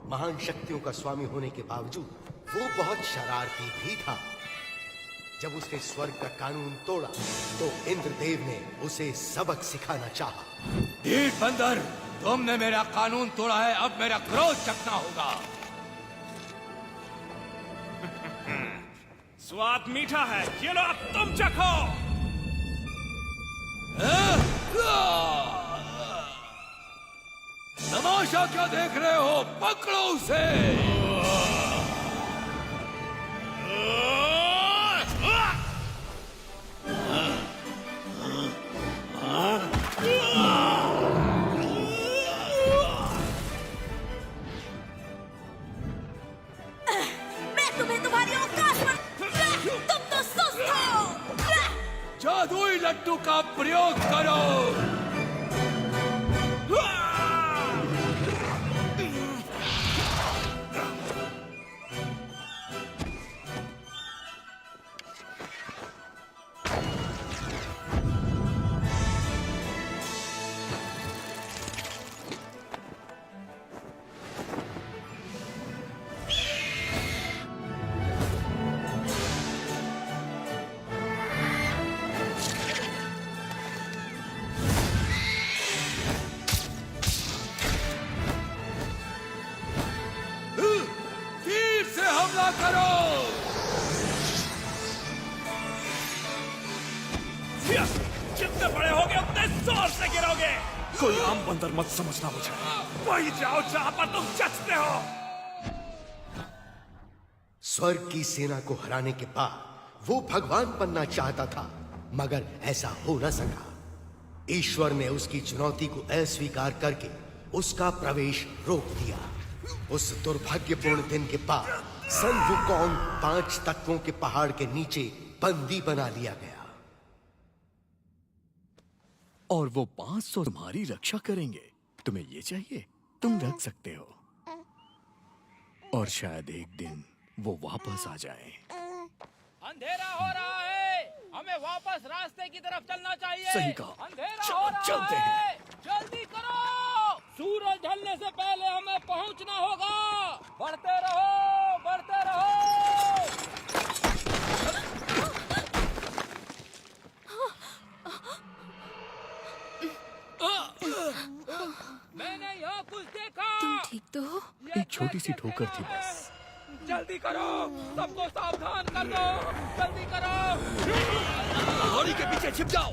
महान शक्तियों का स्वामी होने के बावजूद वो बहुत शरारती भी था। जब उसने स्वर्ग का कानून तोड़ा तो इंद्रदेव ने उसे सबक सिखाना चाहा। ढीठ बंदर, तुमने मेरा कानून तोड़ा है, अब मेरा क्रोध चखना होगा। स्वाद मीठा है, ये लो अब तुम चखो। तमाशा क्या देख रहे हो, पकड़ो उसे। मैं तुम्हें तुम्हारी औकात पर, तुम तो सुस्त हो। जादुई लट्टू का प्रयोग करो। हमला करो। जितने बड़े होगे उतने जोर से गिरोगे। कोई आम बंदर मत समझना मुझे, वही जाओ जहां पर तुम जचते हो। स्वर्ग की सेना को हराने के बाद वो भगवान बनना चाहता था, मगर ऐसा हो न सका। ईश्वर ने उसकी चुनौती को अस्वीकार करके उसका प्रवेश रोक दिया। उस दुर्भाग्यपूर्ण दिन के बाद सन वुकोंग 5 तत्वों के पहाड़ के नीचे बंदी बना लिया गया। और वो 500 तुम्हारी रक्षा करेंगे। तुम्हें ये चाहिए, तुम रख सकते हो। और शायद एक दिन वो वापस आ जाए। अंधेरा हो रहा है, हमें वापस रास्ते की तरफ चलना चाहिए। सही कहा। अंधेरा हो रहा चलते है, हैं। जल्दी करो। सूरज ढलने से पहले हमें पहुंचना होगा। बढ़ते रहो, बढ़ते रहो। मैंने यहाँ कुछ देखा। तुम ठीक तो हो? एक छोटी सी ठोकर थी बस। जल्दी करो, सबको सावधान कर दो। जल्दी करो। पहाड़ी के पीछे छिप जाओ।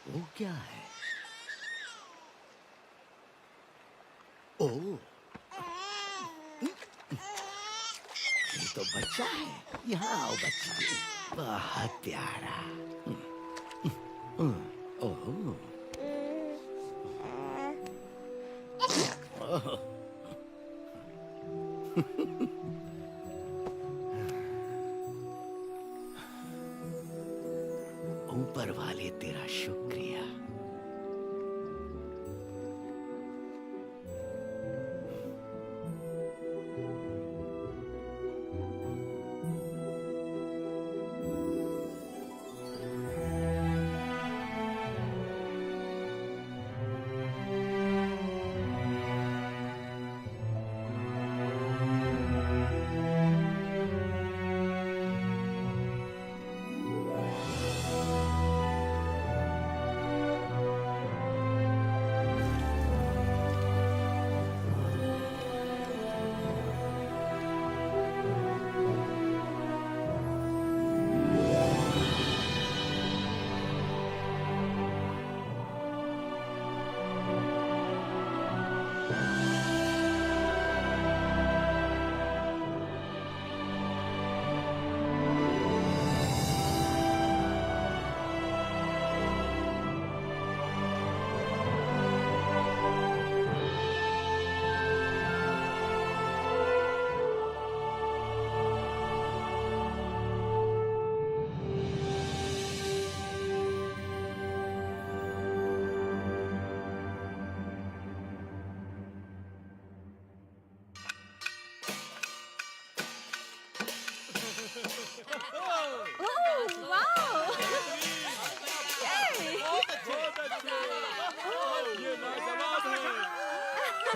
वो क्या है? ओ, ये तो बच्चा है। यहाँ आओ बच्चा, बहुत प्यारा। ओह, ऊपर वाले तेरा शुक्रिया।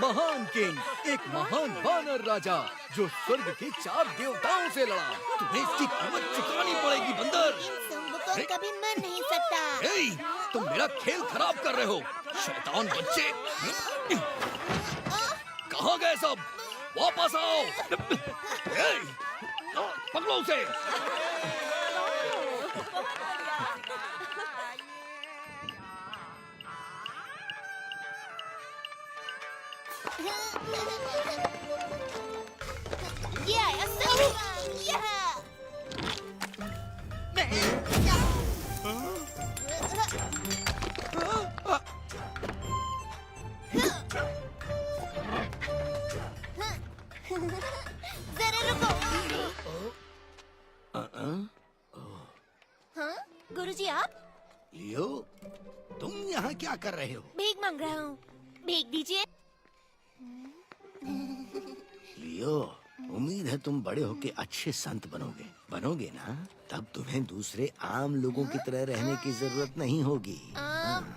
महान किंग, एक महान वानर राजा जो स्वर्ग के 4 देवताओं से लड़ा। तुम्हें इसकी कीमत चुकानी पड़ेगी बंदर। इन सुम्बु को कभी मर नहीं सकता। ए, तुम मेरा खेल खराब कर रहे हो, शैतान बच्चे। कहाँ गए सब? वापस आओ। ए, पकड़ो उसे। ये आया सुम्बा, यहाँ। जरा रुको। हाँ, गुरुजी आप? लियो, तुम यहाँ क्या कर रहे हो? भीख मांग रहा हूँ, भीख दीजिए। लियो, उम्मीद है तुम बड़े होके अच्छे संत बनोगे ना? तब तुम्हें दूसरे आम लोगों की तरह रहने की जरूरत नहीं होगी।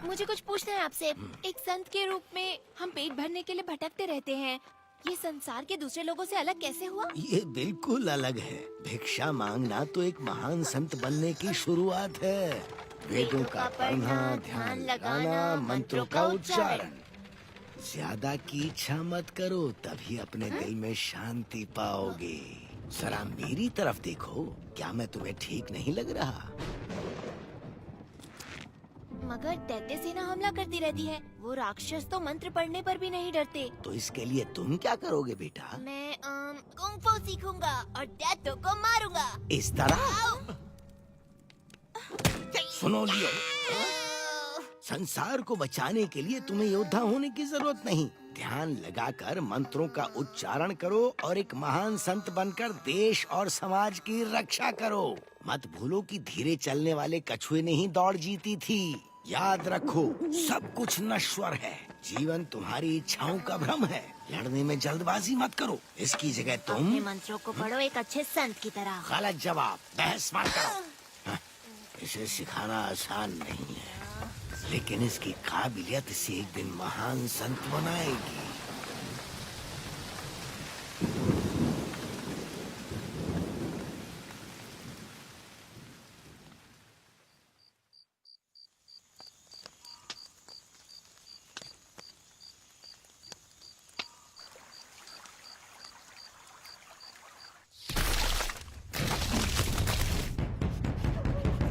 मुझे कुछ पूछना है आपसे। एक संत के रूप में हम पेट भरने के लिए भटकते रहते हैं। ये संसार के दूसरे लोगों से अलग कैसे हुआ? ये बिल्कुल अलग है। भिक्षा मांगना तो एक महान संत बनने की शुरुआत है। वेदों का पढ़ना, ध्यान लगाना, मंत्रों का उच्चारण। ज्यादा की इच्छा मत करो, तभी अपने दिल में शांति पाओगे। जरा मेरी तरफ देखो, क्या मैं तुम्हें ठीक नहीं लग रहा? मगर दैत्य सेना हमला करती रहती है। वो राक्षस तो मंत्र पढ़ने पर भी नहीं डरते। तो इसके लिए तुम क्या करोगे बेटा? मैं कुंग फू सीखूंगा और दैत्यों को मारूंगा। इस तरह? सुनो लियो, संसार को बचाने के लिए तुम्हें योद्धा होने की जरूरत नहीं। ध्यान लगाकर मंत्रों का उच्चारण करो और एक महान संत बनकर देश और समाज की रक्षा करो। मत भूलो कि धीरे चलने वाले कछुए ने ही दौड़ जीती थी। याद रखो, सब कुछ नश्वर है। जीवन तुम्हारी इच्छाओं का भ्रम है। लड़ने में जल्दबाजी मत करो। इसकी जगह तुम अपने मंत्रों को पढ़ो एक अच्छे संत की तरह। गलत जवाब, बहस मत करो। हाँ, इसे सिखाना आसान नहीं है, लेकिन इसकी काबिलियत इसे एक दिन महान संत बनाएगी।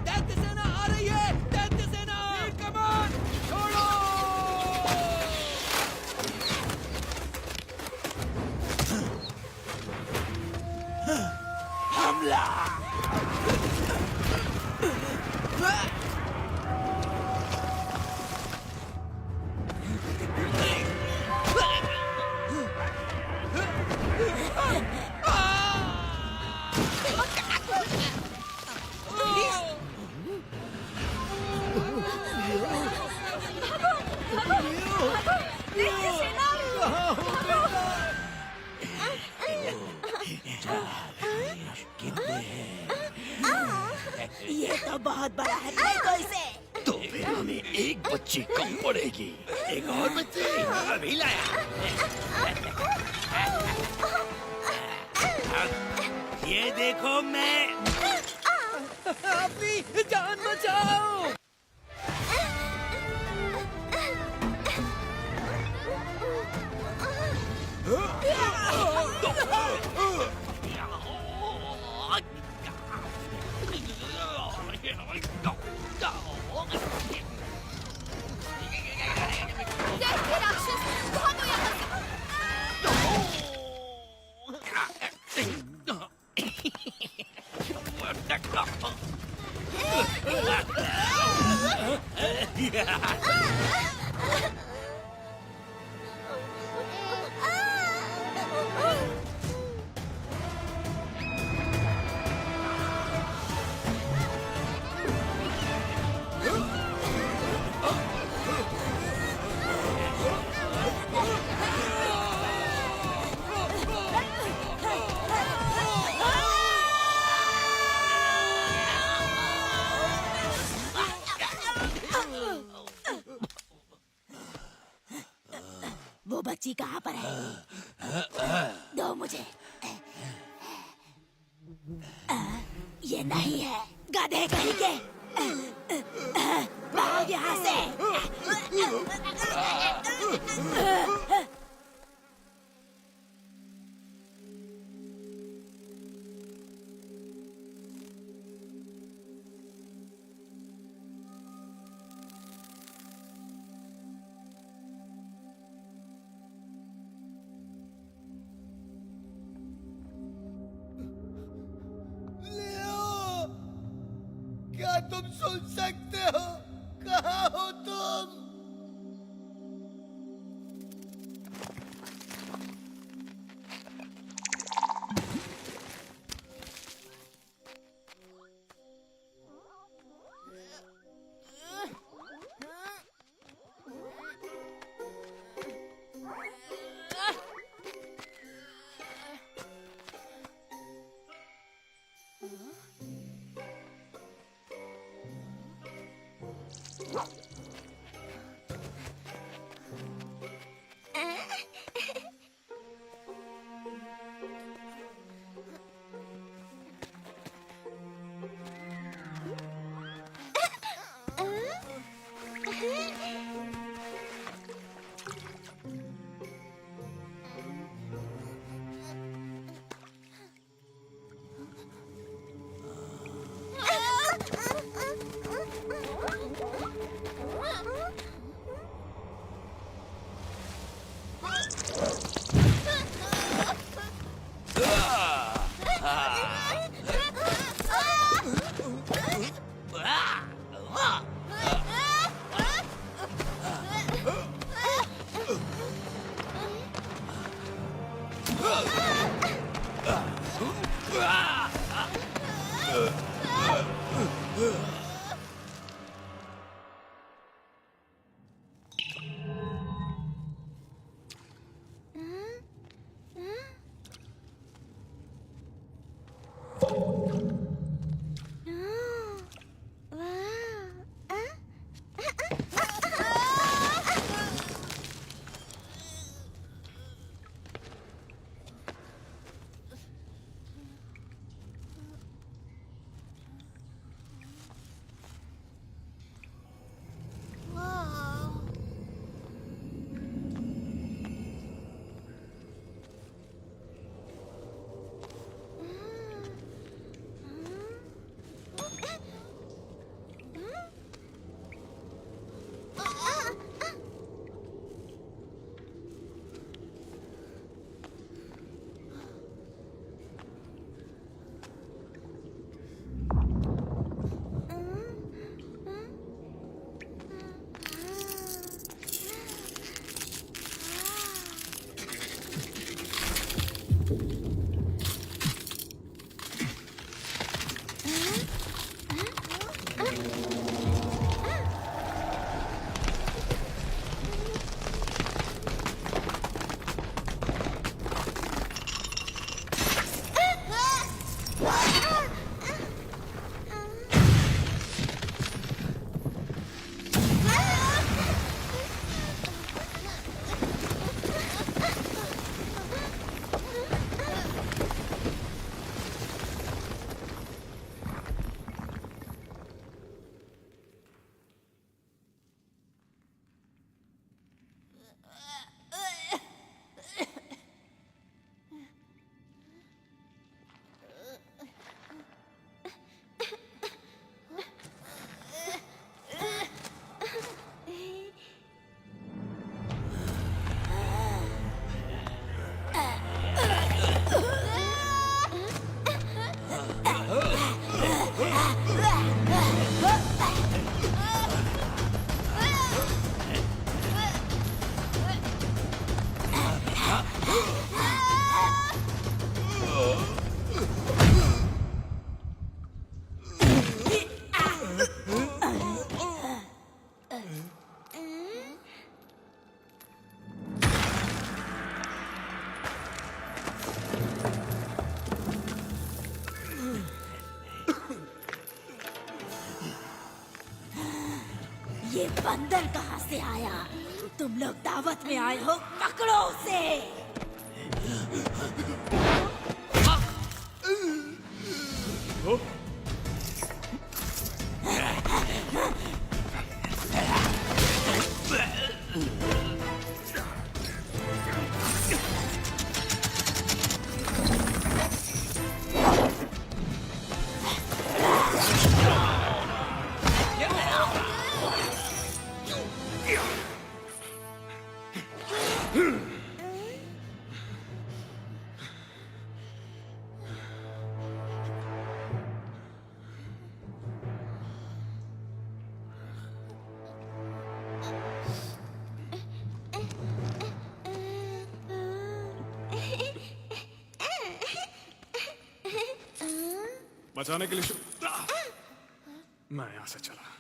दैत्य सेना आ रही है। दैत्य सेना कमान छोड़ो। हमला! ये तो बहुत बड़ा है, देखो इसे। तो फिर हमें एक बच्ची कम पड़ेगी। एक और बच्चे अभी लाया। ये देखो, मैं अपनी जान बचाओ। दैत्य राक्षस, भागो यहाँ से। वो बच्ची कहाँ पर है? दो मुझे। ये नहीं है, गधे कहीं के। भाग यहाँ से। लियो, क्या तुम सुन सकते हो? कहाँ हो तुम? ये बंदर कहाँ से आया? तुम लोग दावत में आए हो, पकड़ो उसे। बचाने के लिए मैं यहां से चला।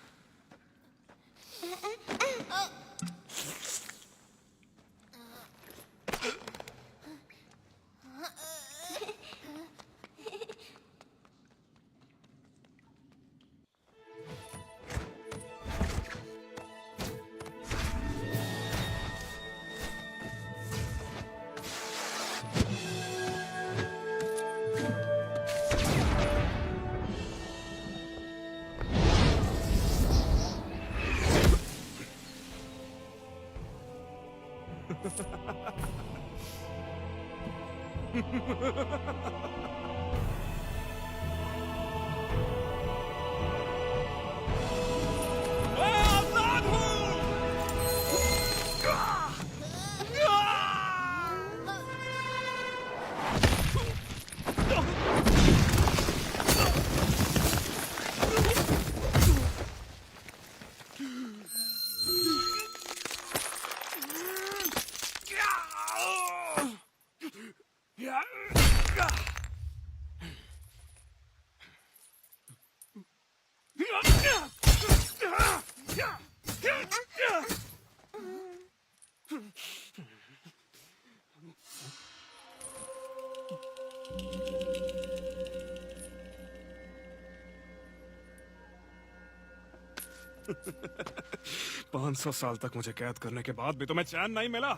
पाँच 500 साल तक मुझे कैद करने के बाद भी तुम्हें चैन नहीं मिला।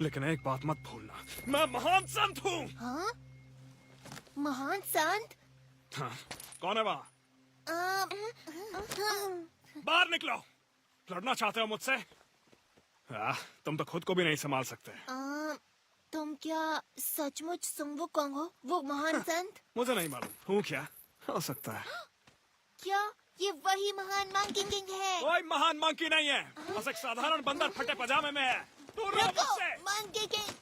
लेकिन एक बात मत भूलना, मैं महान संत हूँ। हाँ? महान संत? हाँ, कौन है वहाँ? बाहर निकलो। लड़ना चाहते हो मुझसे? तुम तो खुद को भी नहीं संभाल सकते। तुम क्या सचमुच सुंग वुकोंग हो, वो महान संत? मुझे नहीं मालूम हूँ क्या, हो सकता है। क्या ये वही महान मंकी किंग है? कोई महान मंकी नहीं है, बस एक साधारण बंदर फटे पजामे में है। दूर रहो मुझसे। Monkey king.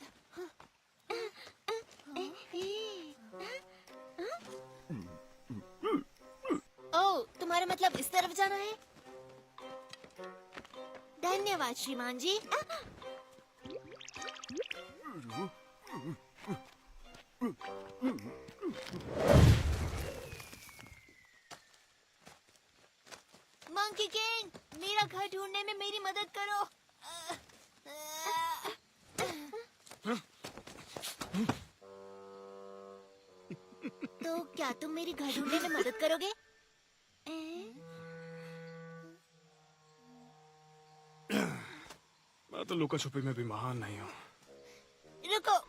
ओह, तुम्हारा मतलब इस तरफ जाना है? धन्यवाद श्रीमान जी। मंकी किंग, मेरा घर ढूंढने में मेरी मदद करो। तो क्या तुम मेरी घर ढूंढने में मदद करोगे? मैं तो लुका छुपी में भी महान नहीं हूँ। रुको।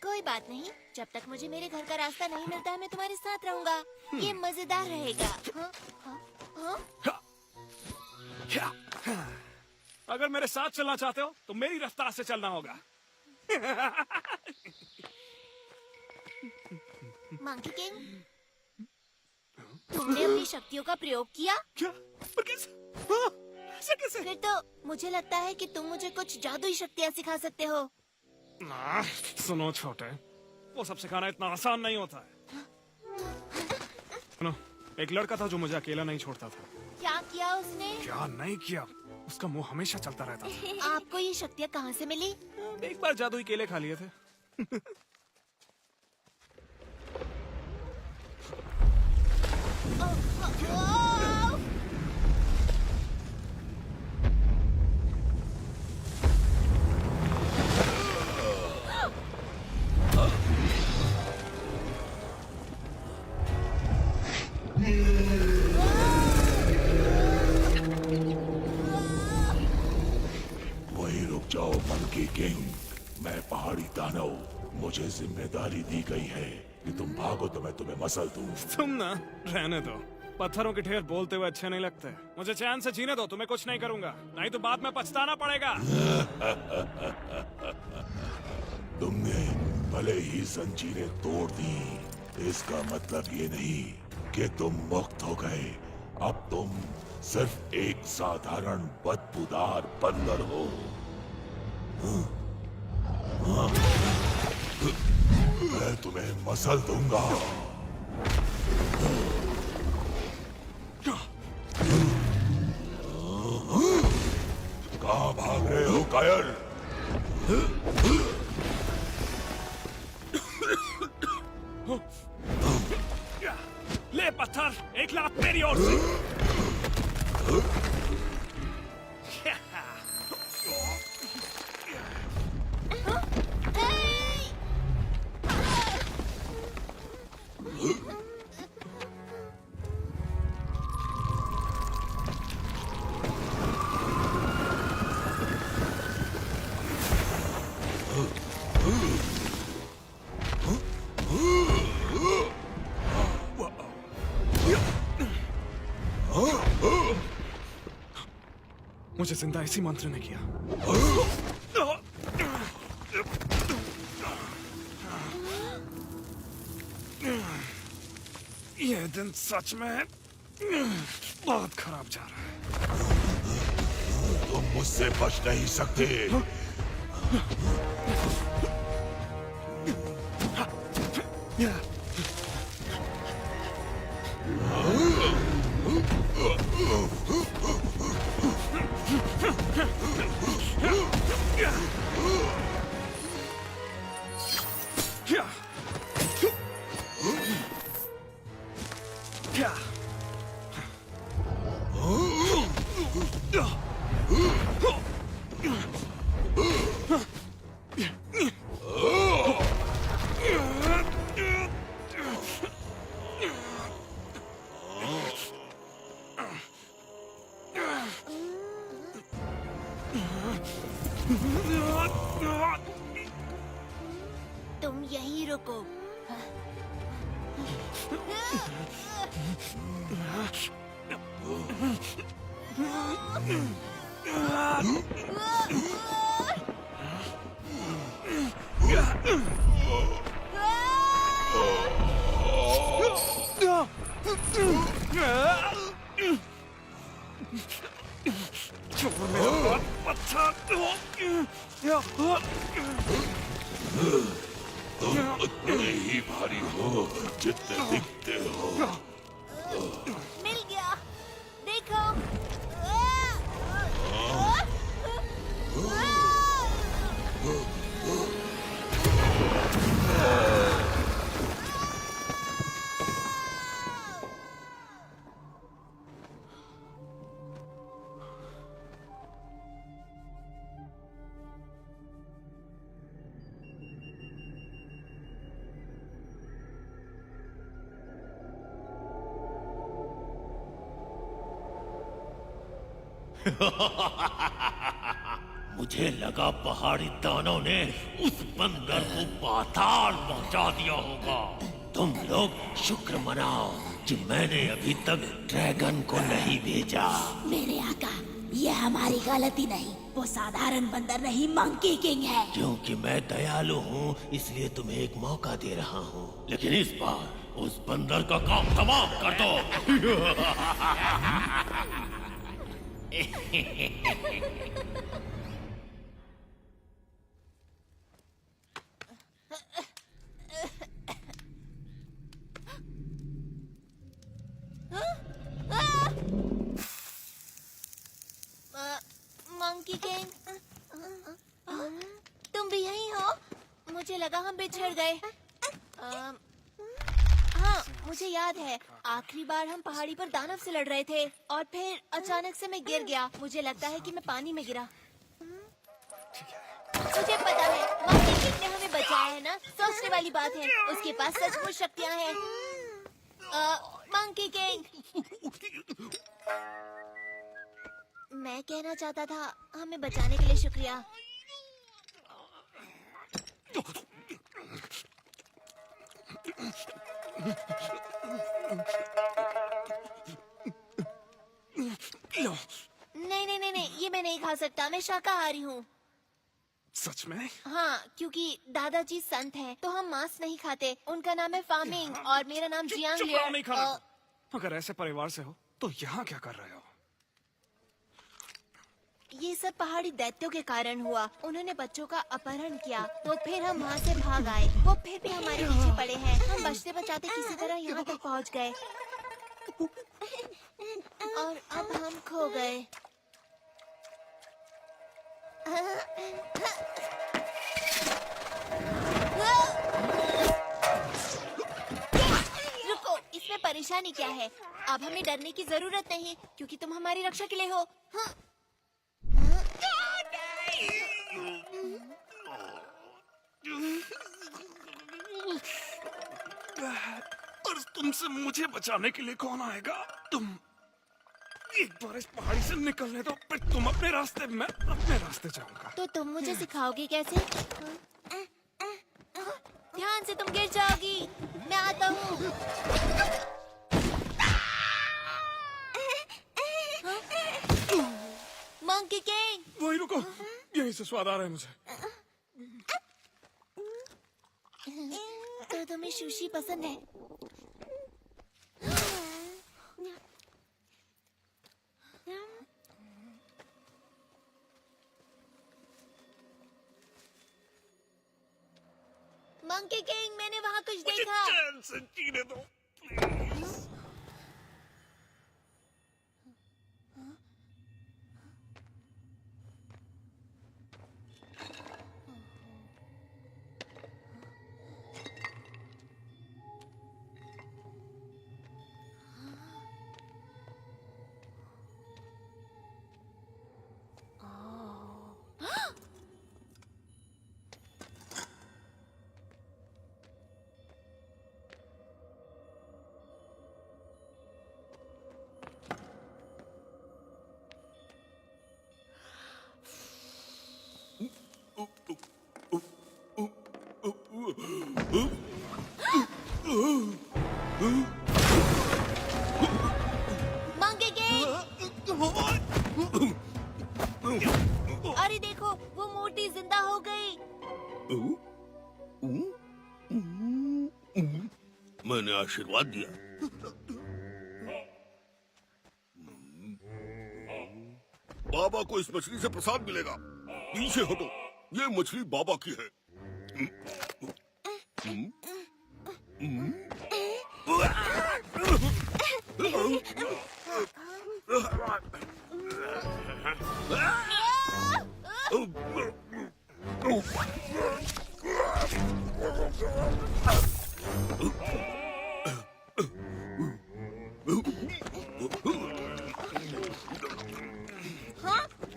कोई बात नहीं, जब तक मुझे मेरे घर का रास्ता नहीं मिलता है मैं तुम्हारे साथ रहूंगा। ये मजेदार रहेगा। हाँ? अगर मेरे साथ चलना चाहते हो तो मेरी रफ्तार से चलना होगा। मंकी किंग, तुमने अपनी शक्तियों का प्रयोग किया? क्या? पर कैसे? हाँ, ऐसे कैसे? फिर तो मुझे लगता है कि तुम मुझे कुछ जादुई शक्तियाँ सिखा सकते हो। सुनो छोटे, वो सब सिखाना इतना आसान नहीं होता है। सुनो, एक लड़का था जो मुझे अकेला नहीं छोड़ता था। क्या किया उसने? क्या नहीं किया, उसका मुंह हमेशा चलता रहता था। आपको ये शक्तियाँ कहाँ से मिली? एक बार जादुई केले खा लिए थे। किंग, मैं पहाड़ी दानव, मुझे जिम्मेदारी दी गई है कि तुम भागो तो मैं तुम्हें मसल दूं। तुम ना रहने दो, पत्थरों के ढेर बोलते हुए अच्छे नहीं लगते। मुझे चैन से जीने दो, तुम्हें कुछ नहीं करूंगा, नहीं तो बाद में पछताना पड़ेगा। तुमने भले ही जंजीरें तोड़ दी, इसका मतलब ये नहीं कि तुम मुक्त हो गए। अब तुम सिर्फ एक साधारण बदबूदार बंदर हो। मैं तुम्हें मसल दूंगा। कहाँ भाग रहे हो कायर? ले पत्थर, एक लात मेरी ओर से। मुझे जिंदा इसी मंत्र ने किया। ये दिन सच में बहुत खराब जा रहा है। तुम मुझसे बच नहीं सकते। तुम यहीं रुको। तुम उतने ही भारी हो जितने दिखते हो। मिल गया, देखो। मुझे लगा पहाड़ी दानव ने उस बंदर को पाताल पहुंचा दिया होगा। तुम लोग शुक्र मनाओ कि मैंने अभी तक ड्रैगन को नहीं भेजा। मेरे आका, यह हमारी गलती नहीं, वो साधारण बंदर नहीं, मंकी किंग है। क्योंकि मैं दयालु हूँ इसलिए तुम्हें एक मौका दे रहा हूँ, लेकिन इस बार उस बंदर का काम तमाम कर दो। मंकी किंग, तुम भी यहीं हो? मुझे लगा हम बिछड़ गए। हाँ, मुझे याद है आखिरी बार हम पहाड़ी पर दानव से लड़ रहे थे और फिर अचानक से मैं गिर गया। मुझे लगता है कि मैं पानी में गिरा। मुझे पता है मंकी किंग ने हमें बचाया है ना, सोचने वाली बात है। उसके पास सचमुच शक्तियाँ हैं। मंकी किंग, मैं कहना चाहता था हमें बचाने के लिए शुक्रिया। नहीं नहीं नहीं नहीं, ये मैं नहीं खा सकता, मैं शाकाहारी हूँ। सच में? हाँ, क्योंकि दादाजी संत हैं, तो हम मांस नहीं खाते। उनका नाम है फार्मिंग और मेरा नाम जियांग चुप लिया। रहो, नहीं खाना। अगर ऐसे परिवार से हो तो यहाँ क्या कर रहे हो? ये सब पहाड़ी दैत्यों के कारण हुआ। उन्होंने बच्चों का अपहरण किया, तो फिर हम वहाँ से भाग आए। वो फिर भी हमारे पीछे पड़े हैं। हम बचते बचाते किसी तरह यहाँ तक पहुँच गए और अब हम खो गए। रुको, इसमें परेशानी क्या है? अब हमें डरने की जरूरत नहीं, क्योंकि तुम हमारी रक्षा के लिए हो। हाँ। और तुमसे मुझे बचाने के लिए कौन आएगा? तुम एक बार इस पहाड़ी से निकलने दो, फिर तुम अपने रास्ते, मैं अपने रास्ते जाऊंगा। तो तुम मुझे सिखाओगे कैसे? ध्यान से, तुम गिर जाओगी। मैं आता हूँ। Monkey king. वही रुको, यहीं से स्वाद आ रहा है मुझे। तो तुम्हें सुशी पसंद है? मंकी किंग, मैंने वहाँ कुछ देखा। चैन से जीने दो, प्लीज। Monkey king! अरे देखो, वो मोटी जिंदा हो गई। मैंने आशीर्वाद दिया। बाबा को इस मछली से प्रसाद मिलेगा। पीछे हटो, ये मछली बाबा की है।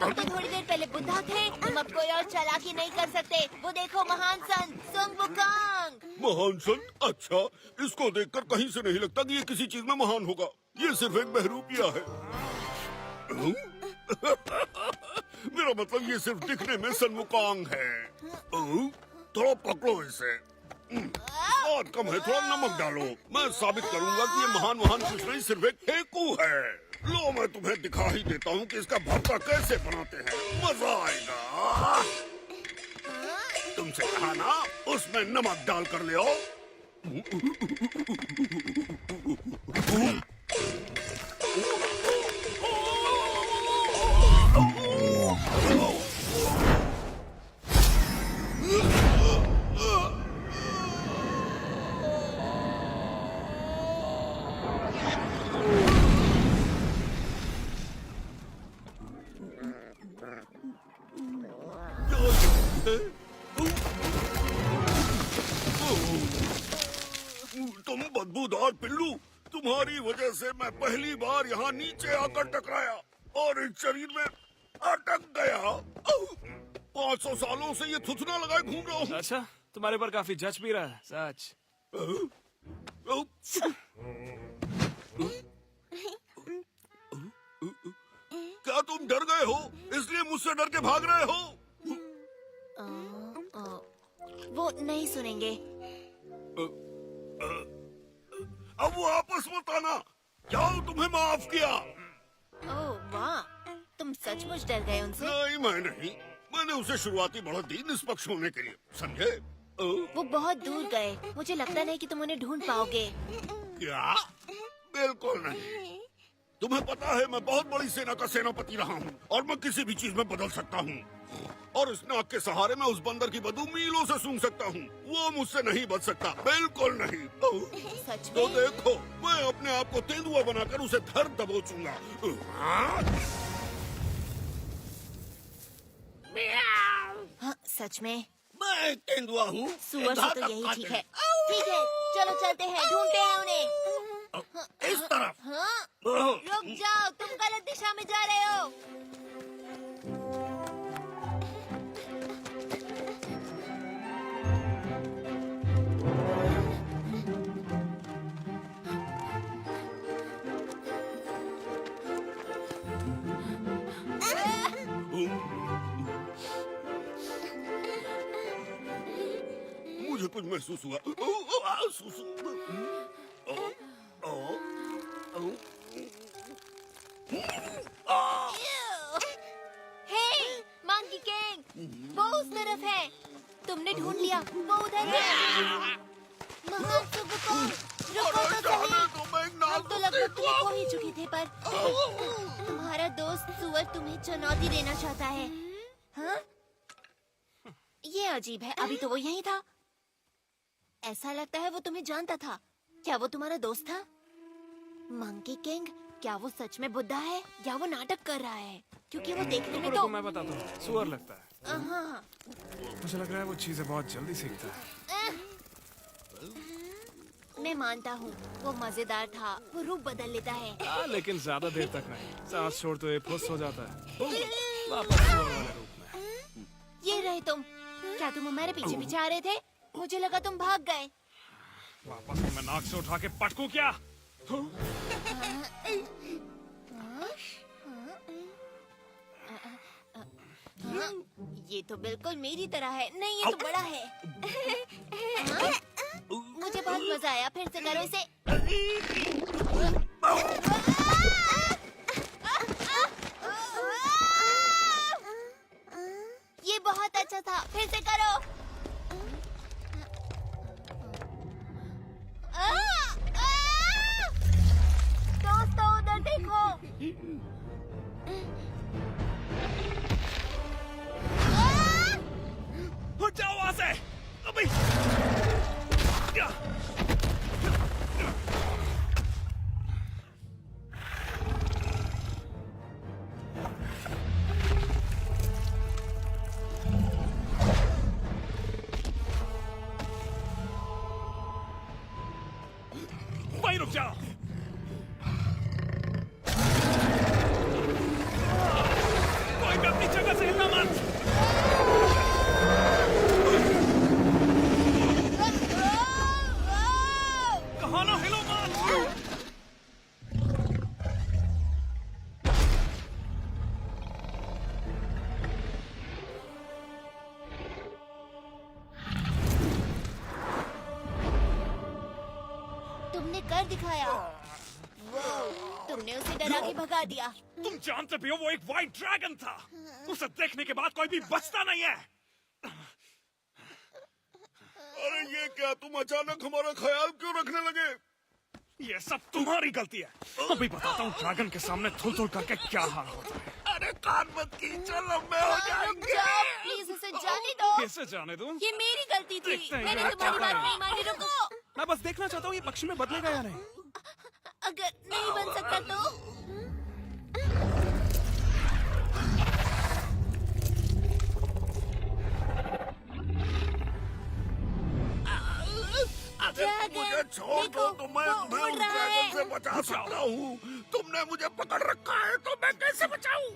हम तो थोड़ी देर पहले बुद्धा थे, तुम अब कोई और चालाकी नहीं कर सकते। वो देखो, महान संत सुंग वुकांग। महान संत? अच्छा, इसको देखकर कहीं से नहीं लगता कि ये किसी चीज में महान होगा। ये सिर्फ एक बहरूपिया है। मेरा मतलब ये सिर्फ दिखने में सनमुकांग है। थोड़ा पकड़ो इसे। स्वाद कम है, थोड़ा नमक डालो। मैं साबित करूंगा कि ये महान कुछ नहीं, सिर्फ एक हेकू है। लो, मैं तुम्हें दिखा ही देता हूँ कि इसका भरता कैसे बनाते हैं। मजा आएगा। तुमसे कहा ना, उसमें नमक डाल कर ले आओ। तुम बदबूदार पिल्लू, तुम्हारी वजह से मैं पहली बार यहाँ नीचे आकर टकराया और इस शरीर में अटक गया। 500 सालों से ये थुथना लगाए घूम रहा हूँ। अच्छा, तुम्हारे पर काफी जच भी रहा है, सच। क्या तुम डर गए हो, इसलिए मुझसे डर के भाग रहे हो? वो नहीं सुनेंगे। अब वो आपस मत आना। जाओ, तुम्हें माफ किया। ओह वाह, तुम सचमुच डर गए उनसे? नहीं, मैं नहीं। मैंने उसे शुरुआती बढ़त दी निष्पक्ष होने के लिए, समझे? वो बहुत दूर गए, मुझे लगता नहीं कि तुम उन्हें ढूंढ पाओगे। क्या? बिल्कुल नहीं। तुम्हें पता है मैं बहुत बड़ी सेना का सेनापति रहा हूँ और मैं किसी भी चीज में बदल सकता हूँ। और इस नाक के सहारे मैं उस बंदर की बदबू मीलों से सूंघ सकता हूँ। वो मुझसे नहीं बच सकता, बिल्कुल नहीं। सच तो में? देखो, मैं अपने आप को तेंदुआ बनाकर उसे धर दबोचूंगा। हाँ, सच में? मैं तेंदुआ हूँ। सुअर से तो यही ठीक है। ठीक है, चलो चलते हैं, ढूंढते हैं उन्हें। इस तरफ। हाँ, रुक जाओ, तुम गलत दिशा में जा रहे हो। मुझे कुछ महसूस हुआ। सुसु। हे, मंकी किंग, वो उस तरफ है। तुमने ढूंढ लिया, वो उधर है। महान सुगुकोंग, रुको तो सही। हम तो लगभग तुम्हें खो ही चुके थे, पर तुम्हारा दोस्त सुअर तुम्हें चुनौती देना चाहता है। हाँ? ये अजीब है, अभी तो वो यहीं था। ऐसा लगता है वो तुम्हें जानता था। क्या वो तुम्हारा दोस्त था? मंकी किंग, क्या वो सच में बुद्धा है या वो नाटक कर रहा है? क्योंकि वो देखने में तो मैं बताता हूँ, सुअर लगता है। हाँ। मुझे लग रहा है वो चीजें बहुत जल्दी सीखता है। मैं मानता हूँ, वो मजेदार था। वो रूप बदल लेता है। लेकिन ज्यादा देर तक नहीं। सांस छोड़ तो ये फुस हो जाता है। वापस सुअर वाले रूप में। ये रहे तुम। क्या तुम हमारे पीछे पीछे आ रहे थे? मुझे लगा तुम भाग गए। वापस तो मैं नाक से उठा के पटकूं क्या? ये तो बिल्कुल मेरी तरह है। नहीं, ये तो बड़ा है। हाँ? मुझे बहुत मजा आया। फिर से करो इसे। ये बहुत अच्छा था। फिर से करो। दोस्तों, उधर देखो। हट जाओ वहां से अभी। वहीं रुक जाओ। कोई भी अपनी जगह से हिलना मत। कहाँ ना हिलो मत। तुमने कर दिखाया। तुमने उसे डरा के भगा दिया। तुम जानते भी हो वो एक व्हाइट ड्रैगन था। उसे देखने के बाद कोई भी बचता नहीं है। अरे ये क्या, तुम अचानक हमारा ख्याल क्यों रखने लगे? ये सब तुम्हारी गलती है। अभी बताता हूँ ड्रैगन के सामने थुल थुल करके क्या हाल होता है। अरे कान मत कीचो, लंबे हो जाएंगे। प्लीज उसे जाने दो। कैसे जाने दूं? ये मेरी गलती थी। देखते हैं मैंने ये तुम्हारी क्या बात है। नहीं मानी। रुको। मैं बस देखना चाहता हूँ ये पक्षी में बदलेगा या नहीं। अगर नहीं बन सकता तो? मुझे छोड़ दो तो मैं तुम्हें उस ड्रैगन से बचा सकता हूँ। तुमने मुझे पकड़ रखा है तो मैं कैसे बचाऊं?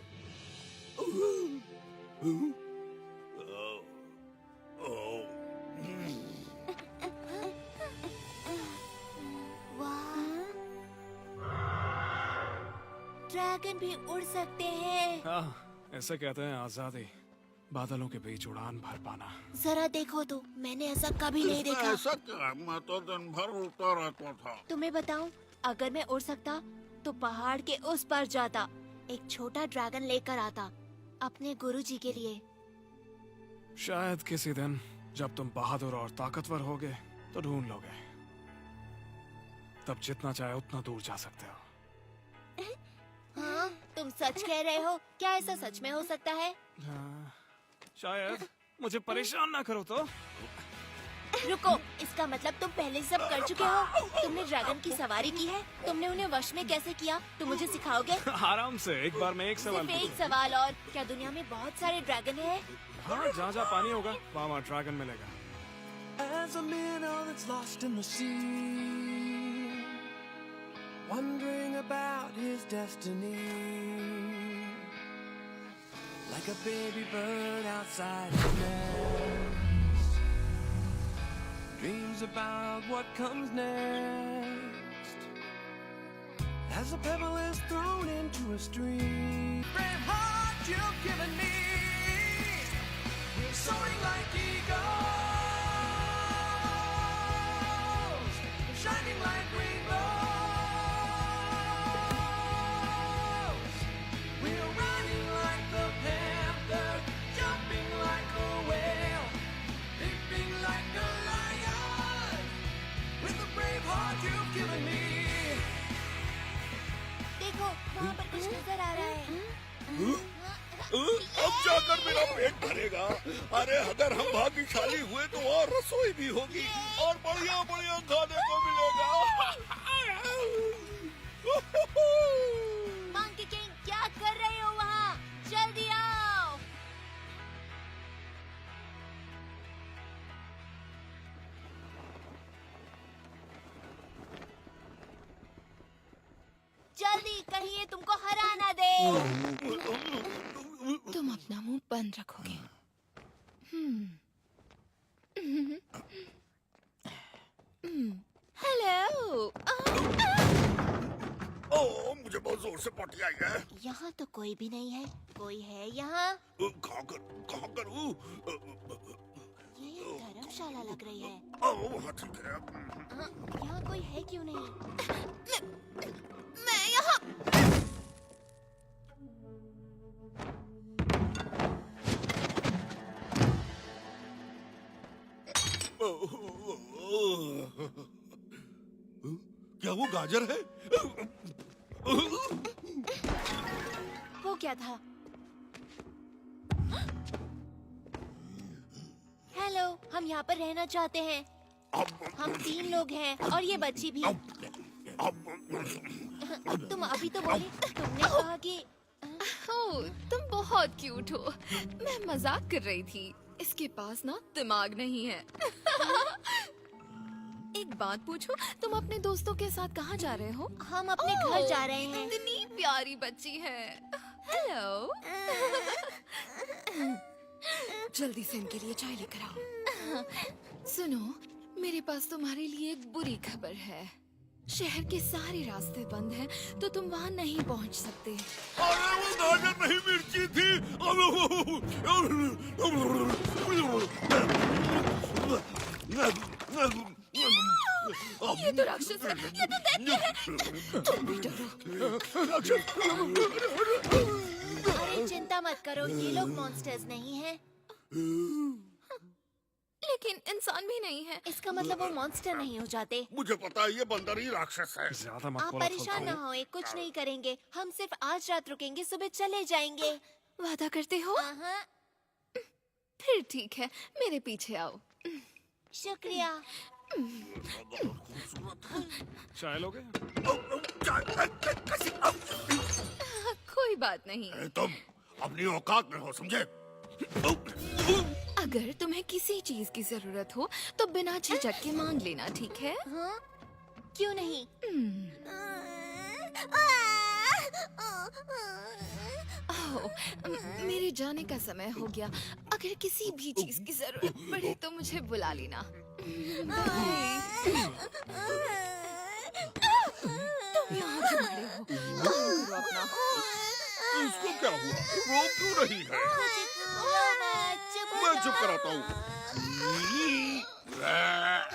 ड्रैगन भी उड़ सकते हैं। हाँ, ऐसे कहते हैं आजादी। बादलों के बीच उड़ान भर पाना। जरा देखो तो, मैंने ऐसा कभी नहीं इसमें देखा। ऐसा क्या? मैं तो दिन भर उड़ता रहता था। तुम्हें बताऊं, अगर मैं उड़ सकता तो पहाड़ के उस पार जाता, एक छोटा ड्रैगन लेकर आता अपने गुरुजी के लिए। शायद किसी दिन जब तुम बहादुर और ताकतवर होगे तो ढूंढ लोगे। तब जितना चाहे उतना दूर जा सकते हो। हाँ, तुम सच कह रहे हो? क्या ऐसा सच में हो सकता है? हाँ, शायद। मुझे परेशान ना करो तो। रुको, इसका मतलब तुम पहले सब कर चुके हो। तुमने ड्रैगन की सवारी की है? तुमने उन्हें वश में कैसे किया? तुम मुझे सिखाओगे? आराम से, एक बार में एक सवाल सिर्फ एक पूछो। सवाल और, क्या दुनिया में बहुत सारे ड्रैगन हैं? हाँ, जहाँ जहाँ पानी होगा वहाँ ड्रैगन मिलेगा। As a minnow that's lost in the sea, wondering about his destiny, like a baby bird outside his nest, dreams about what comes next. As a pebble is thrown into a stream, brave heart you've given me, we're soaring like eagles. Shining like rainbows, we're running like the panther, jumping like a whale, leaping like a lion, with the brave heart you've given me. देखो, वहाँ पर कुछ नजर आ रहा है। अब जाकर मेरा पेट भरेगा। अरे अगर हम भाग्यशाली हुए तो और रसोई भी होगी और बढ़िया बढ़िया खाने को मिलेगा। मंकी किंग, क्या कर रहे हो वहाँ? जल्दी आओ। जल्दी, कहीं ये तुमको हरा ना दे। तुम अपना मुंह बंद रखोगे। हेलो। ओह, मुझे बहुत जोर से पटी आई है। यहाँ तो कोई भी नहीं है। कोई है यहाँ? कहाँ करूँ? ये धर्मशाला लग रही है। ओह, वहाँ ठीक है। यहाँ कोई है क्यों नहीं? मैं यहाँ। क्या वो गाजर है? वो क्या था? हेलो, हम यहाँ पर रहना चाहते हैं। हम 3 लोग हैं और ये बच्ची भी। तुम अभी तो बोले, तुमने कहा कि ओह, तुम बहुत क्यूट हो। मैं मजाक कर रही थी। इसके पास ना दिमाग नहीं है। एक बात पूछो, तुम अपने दोस्तों के साथ कहाँ जा रहे हो? हम अपने घर जा रहे हैं। इतनी प्यारी बच्ची है। हेलो। जल्दी से इनके लिए चाय लेकर आओ। सुनो, मेरे पास तुम्हारे लिए एक बुरी खबर है। शहर के सारे रास्ते बंद हैं, तो तुम वहाँ नहीं पहुँच सकते। अरे वो गाजर नहीं, मिर्ची थी। ये तो राक्षस है, ये तो दैत्य है। तुम भी डरो। अरे चिंता मत करो, ये लोग मॉन्स्टर्स नहीं हैं। लेकिन इंसान भी नहीं है। इसका मतलब वो मॉन्स्टर नहीं हो जाते। मुझे पता है, ये बंदर ही राक्षस है। ज्यादा मत आप बोलो, परेशान ना हो, कुछ नहीं करेंगे। हम सिर्फ आज रात रुकेंगे, सुबह चले जाएंगे। वादा करते हो? फिर ठीक है, मेरे पीछे आओ। शुक्रिया। चाय लोगे? कोई बात नहीं। तुम अपनी औकात में हो, समझे? अगर तुम्हें किसी चीज की जरूरत हो तो बिना झिझक के मांग लेना, ठीक है? हाँ? क्यों नहीं? मेरे जाने का समय हो गया। अगर किसी भी चीज की जरूरत पड़े तो मुझे बुला लेना। तुम यहाँ क्यों खड़े हो? काम करो अपना। इसको क्या हुआ? रो क्यों रही है? मुझे चल चुप कराता हूँ। हाँ,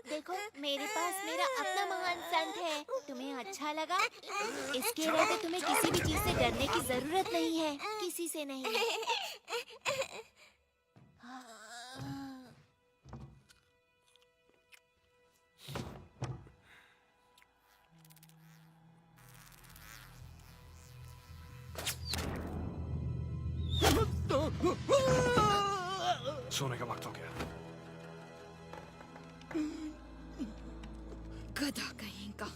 देखो मेरे पास मेरा अपना महान संत है। तुम्हें अच्छा लगा? इसके रहते तुम्हें किसी भी चीज से डरने की जरूरत नहीं है, किसी से नहीं। सोने का वक्त हो गया। गधा कहीं का।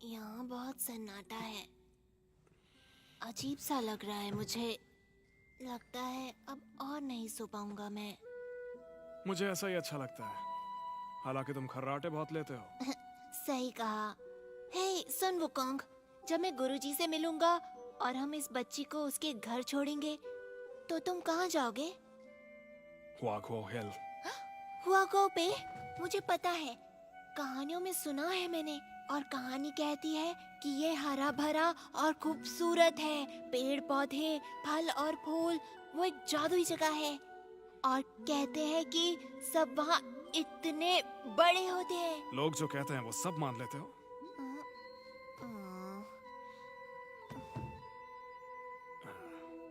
यहाँ बहुत सन्नाटा है। अजीब सा लग रहा है मुझे। लगता है अब और नहीं सो पाऊंगा मैं। मुझे ऐसा ही अच्छा लगता है। हालांकि तुम खर्राटे बहुत लेते हो। सही कहा। हे सुन वुकोंग, जब मैं गुरुजी से मिलूंगा और हम इस बच्ची को उसके घर छोड़ेंगे तो तुम कहाँ जाओगे? हुआगो हिल। हुआगो पे? मुझे पता है, कहानियों में सुना है मैंने। और कहानी कहती है कि ये हरा भरा और खूबसूरत है। पेड़ पौधे, फल और फूल, वो एक जादुई जगह है। और कहते हैं कि सब वहाँ इतने बड़े होते हैं। लोग जो कहते हैं वो सब मान लेते हो?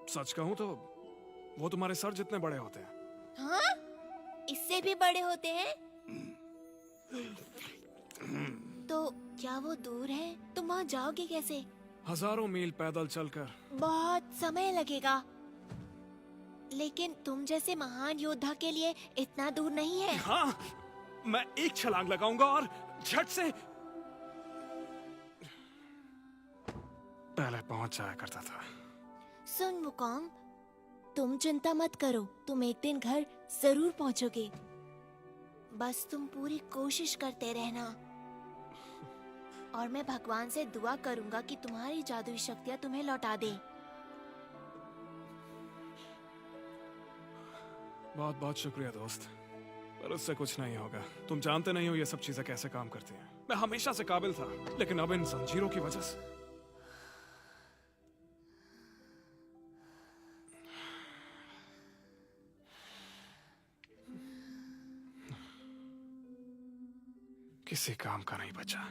सच कहूँ तो वो तुम्हारे सर जितने बड़े होते हैं। हाँ? इससे भी बड़े होते हैं? तो क्या वो दूर है? तुम वहाँ जाओगे कैसे? हजारों मील पैदल चलकर। बहुत समय लगेगा। लेकिन तुम जैसे महान योद्धा के लिए इतना दूर नहीं है। हाँ, मैं एक छलांग लगाऊंगा और झट से पहले पहुंच जाया करता था। सुन वुकोंग, तुम चिंता मत करो, तुम एक दिन घर जरूर पहुंचोगे। बस तुम पूरी कोशिश करते रहना। और मैं भगवान से दुआ करूंगा कि तुम्हारी जादुई शक्तियां तुम्हें लौटा दे। बहुत बहुत शुक्रिया दोस्त, पर उससे कुछ नहीं होगा। तुम जानते नहीं हो ये सब चीजें कैसे काम करती हैं। मैं हमेशा से काबिल था, लेकिन अब इन जंजीरों की वजह से। किसी काम का नहीं बचा।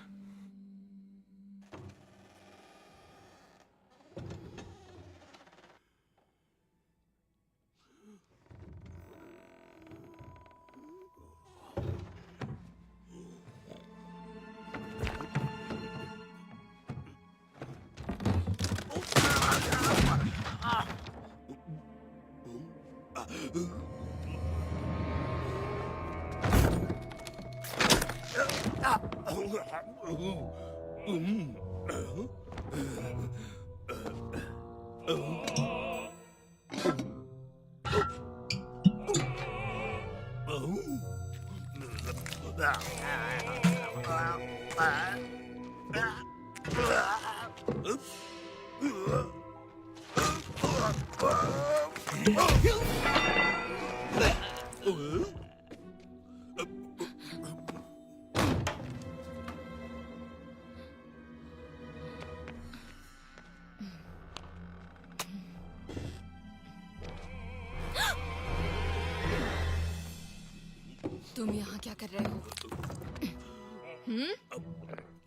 तुम यहाँ क्या कर रहे हो?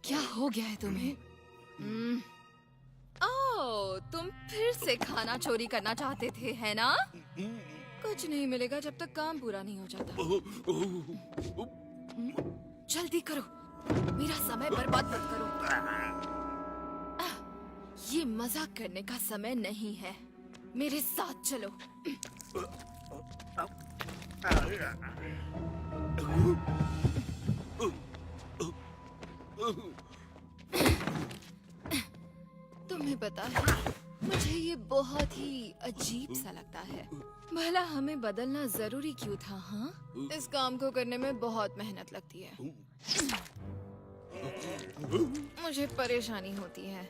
क्या हो गया है तुम्हें? ओह, तुम फिर से खाना चोरी करना चाहते थे, है ना? कुछ नहीं मिलेगा जब तक काम पूरा नहीं हो जाता। जल्दी करो, मेरा समय बर्बाद मत करो। ये मजाक करने का समय नहीं है। मेरे साथ चलो। तुम्हें पता है, मुझे ये बहुत ही अजीब सा लगता है। भला हमें बदलना जरूरी क्यों था? हाँ, इस काम को करने में बहुत मेहनत लगती है। मुझे परेशानी होती है।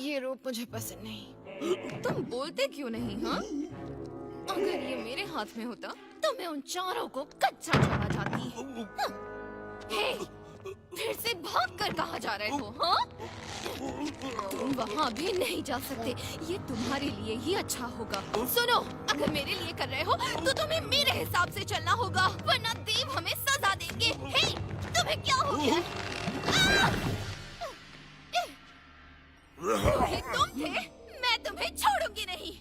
ये रूप मुझे पसंद नहीं। तुम बोलते क्यों नहीं? हाँ, अगर ये मेरे हाथ में होता तो मैं उन चारों को कच्चा छोड़ा जाती। हाँ? हे, फिर से भाग कर कहाँ जा रहे हो? हाँ, तुम वहाँ भी नहीं जा सकते। ये तुम्हारे लिए ही अच्छा होगा। सुनो, अगर मेरे लिए कर रहे हो तो तुम्हें मेरे हिसाब से चलना होगा, वरना देव हमें सजा देंगे। हे, तुम्हें क्या हो गया? ये तुम थे? मैं तुम्हें छोड़ूंगी नहीं।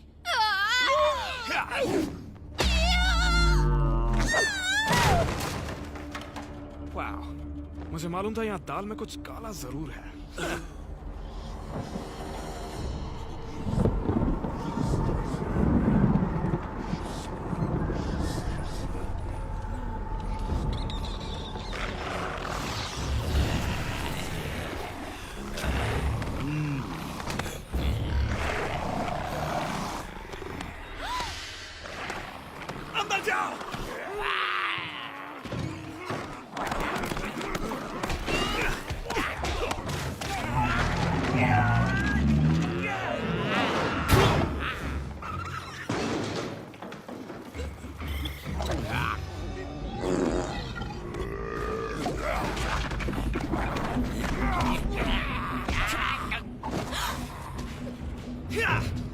वाह, मुझे मालूम था यहाँ दाल में कुछ काला जरूर है। अंदर जाओ।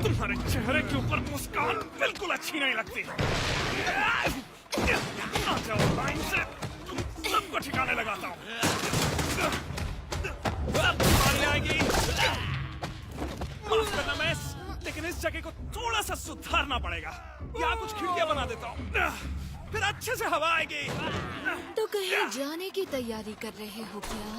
तुम्हारे चेहरे के ऊपर मुस्कान बिल्कुल अच्छी नहीं लगती। आ जाओ लाइन से, तुम सबको ठिकाने लगाता हूँ। बारी आएगी। माफ करना मिस, लेकिन इस जगह को थोड़ा सा सुधारना पड़ेगा। यहाँ कुछ खिड़कियाँ बना देता हूँ, फिर अच्छे से हवा आएगी। तो कहीं जाने की तैयारी कर रहे हो क्या?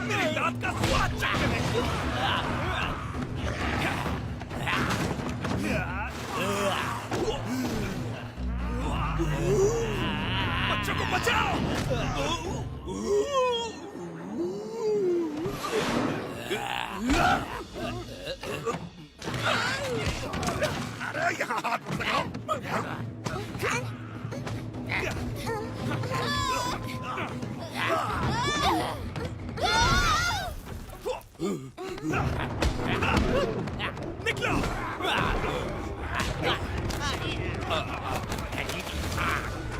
मेरी दांत का स्वाद चाहते बच्चों को बचाओ। अरे यहाँ हाथ मत लगाओ। निकलो।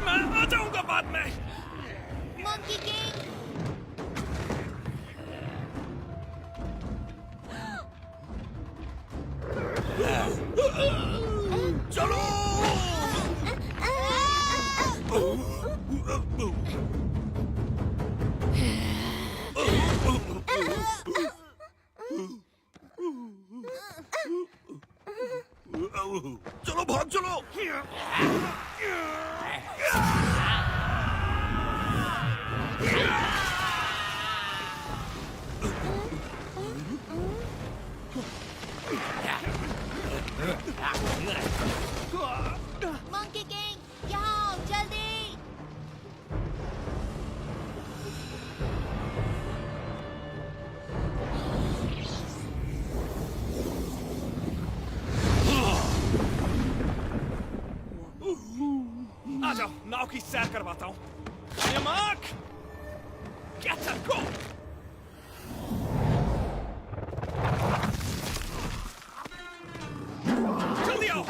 मैं आ जाऊंगा बाद में। मंकी किंग, चलो। चलो भाग चलो। मंकी किंग, यहाँ आओ जल्दी। आ जाओ, नाव की सैर करवाता हूँ। मार्क, कैप्टन को। जल्दी आओ।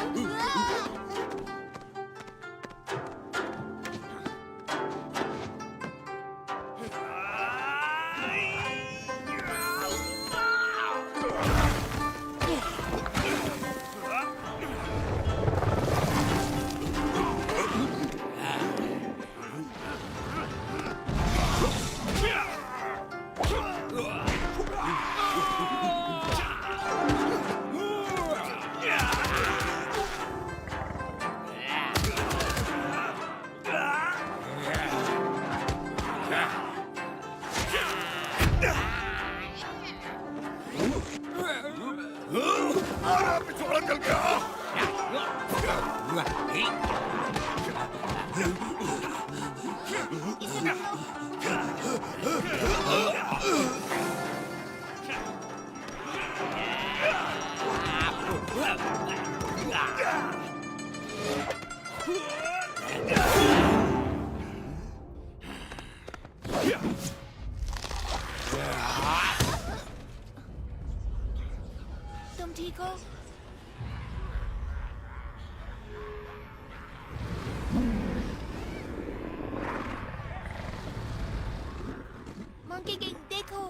तुम ठीक हो? मंकी किंग देखो।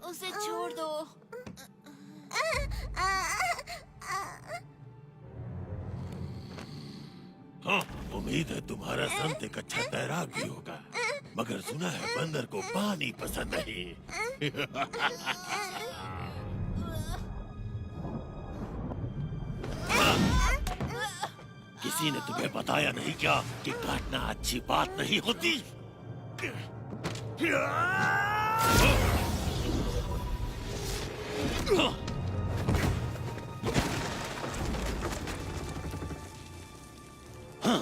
उसे छोड़ दो। हाँ, उम्मीद है तुम्हारा संत एक अच्छा तैराक भी होगा, मगर सुना है बंदर को पानी पसंद नहीं। किसी ने तुम्हें बताया नहीं क्या कि काटना अच्छी बात नहीं होती? हाँ,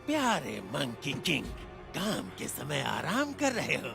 प्यारे मंकी किंग, काम के समय आराम कर रहे हो।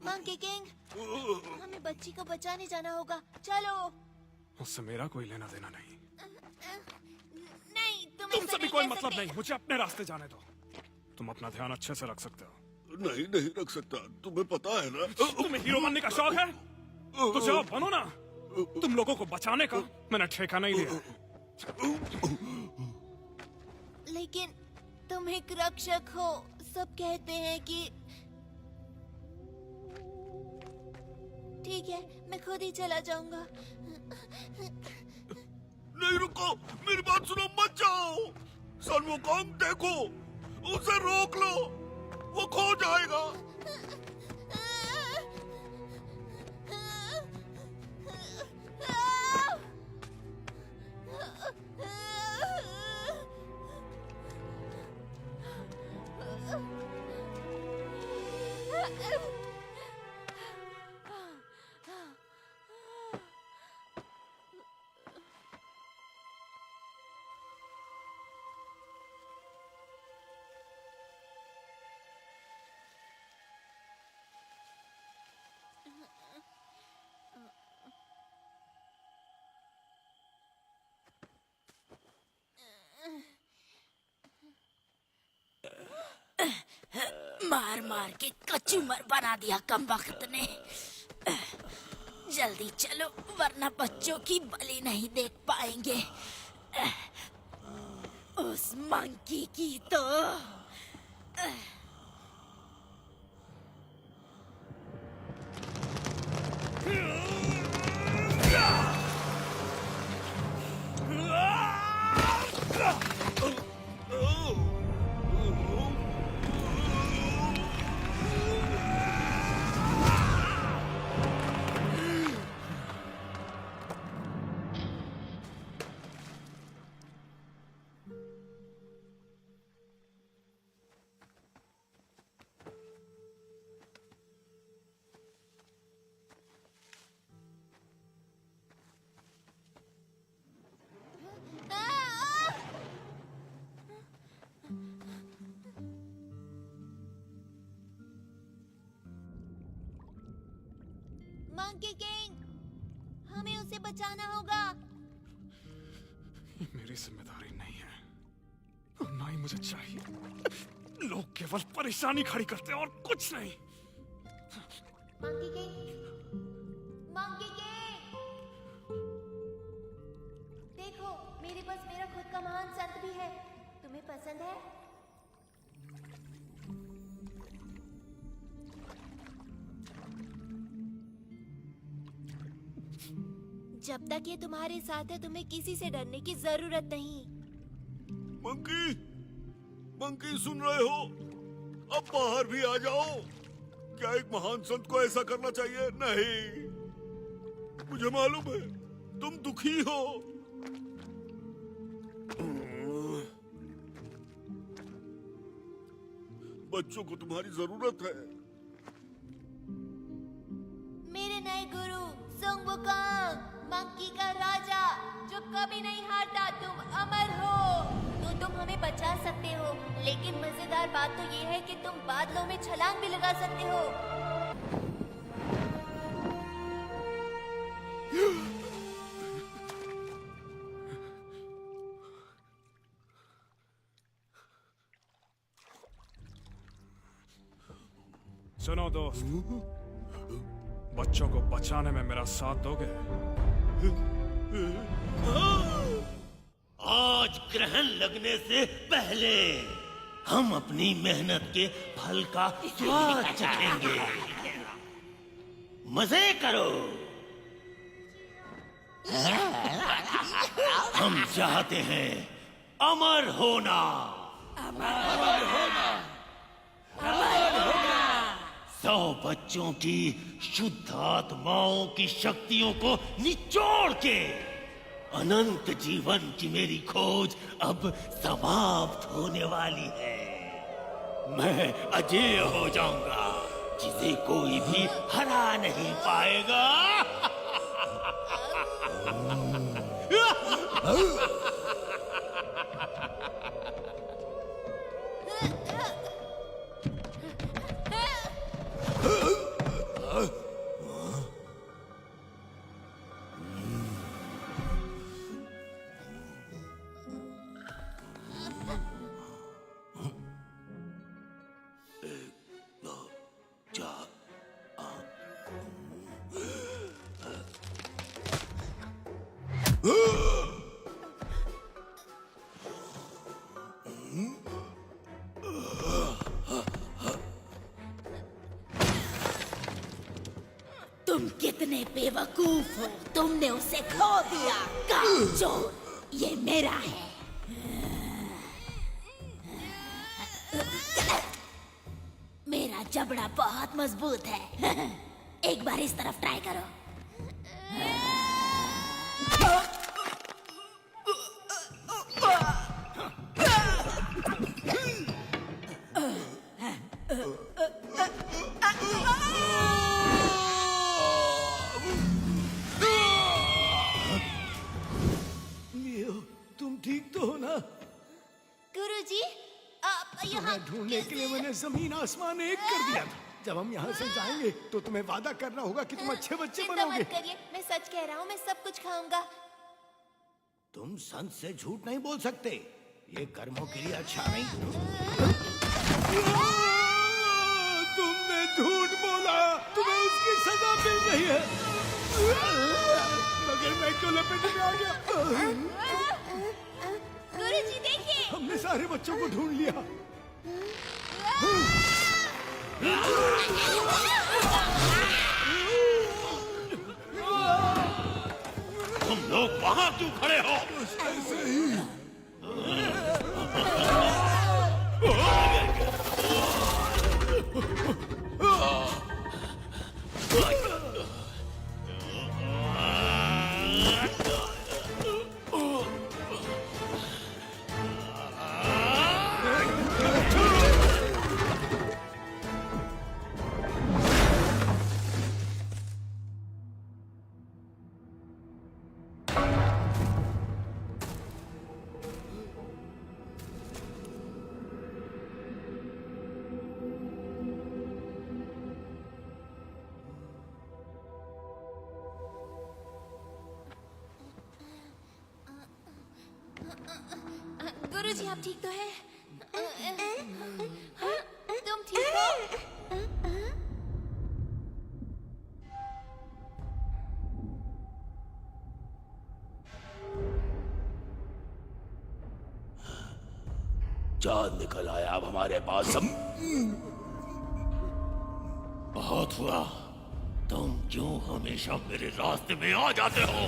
मंकी किंग, हमें बच्ची को बचाने जाना होगा। चलो। उससे मेरा कोई लेना देना नहीं। नहीं, तुमसे भी कोई मतलब नहीं। मुझे अपने रास्ते जाने दो। तुम अपना ध्यान अच्छे से रख सकते हो। नहीं नहीं रख सकता, तुम्हें पता है ना। तुम्हें हीरो बनने का शौक है तो जाओ बनो ना। तुम लोगों को बचाने का मैंने ठेका नहीं लिया। लेकिन तुम एक रक्षक हो। सब कहते हैं कि ठीक है, मैं खुद ही चला जाऊंगा। नहीं रुको, मेरी बात सुनो, मत जाओ। सन वुकोंग देखो, उसे रोक लो, वो खो जाएगा। मार मार के कचूमर बना दिया कमबख्त ने। जल्दी चलो वरना बच्चों की बलि नहीं देख पाएंगे। उस मंकी की तो मंकी किंग, हमें उसे बचाना होगा। ये मेरी जिम्मेदारी नहीं है और ना ही मुझे चाहिए। लोग केवल परेशानी खड़ी करते हैं और कुछ नहीं। मंकी किंग, मंकी किंग, देखो मेरे पास मेरा खुद का महान संत भी है। तुम्हें पसंद है? जब तक ये तुम्हारे साथ है तुम्हें किसी से डरने की जरूरत नहीं। मंकी, मंकी सुन रहे हो? अब बाहर भी आ जाओ। क्या एक महान संत को ऐसा करना चाहिए? नहीं, मुझे मालूम है तुम दुखी हो। बच्चों को तुम्हारी जरूरत है। मेरे नए गुरु सुंग वुकांग, मंकी का राजा जो कभी नहीं हारता, तुम अमर हो। तो तुम हमें बचा सकते हो, लेकिन मजेदार बात तो ये है कि तुम बादलों में छलांग भी लगा सकते हो। सुनो दोस्त, बच्चों को बचाने में मेरा साथ दोगे? आज ग्रहण लगने से पहले हम अपनी मेहनत के फल का स्वाद चखेंगे। मजे करो। हम चाहते हैं अमर होना। अमर होना। 100 बच्चों की शुद्ध आत्माओं की शक्तियों को निचोड़ के अनंत जीवन की मेरी खोज अब समाप्त होने वाली है। मैं अजेय हो जाऊंगा, जिसे कोई भी हरा नहीं पाएगा। तुम कितने बेवकूफ हो, तुमने उसे खो दिया। कामचोर, ये मेरा है। मेरा जबड़ा बहुत मजबूत है। एक बार इस तरफ ट्राई करो। तुम ठीक तो हो ना? गुरुजी, आप यहाँ तुम्हें ढूंढने के लिए मैंने जमीन आसमान एक कर दिया था। जब हम यहाँ से जाएंगे तो तुम्हें वादा करना होगा कि तुम अच्छे बच्चे चिंता बनोगे। मत करिए, मैं सच कह रहा हूँ, मैं सब कुछ खाऊंगा। तुम संत से झूठ नहीं बोल सकते, ये कर्मों के लिए अच्छा नहीं। तुमने झूठ बोला, तुम्हें उसकी सजा मिल गई है। मगर मैं क्यों लपेटे में आ गया? गुरुजी देखिए, हमने सारे बच्चों को ढूंढ लिया। तुम लोग वहां क्यों खड़े हो? ऐसे ही। गुरुजी आप ठीक तो हैं? तुम ठीक हो? चांद निकल आया अब हमारे पास सब। बहुत हुआ, तुम क्यों हमेशा मेरे रास्ते में आ जाते हो?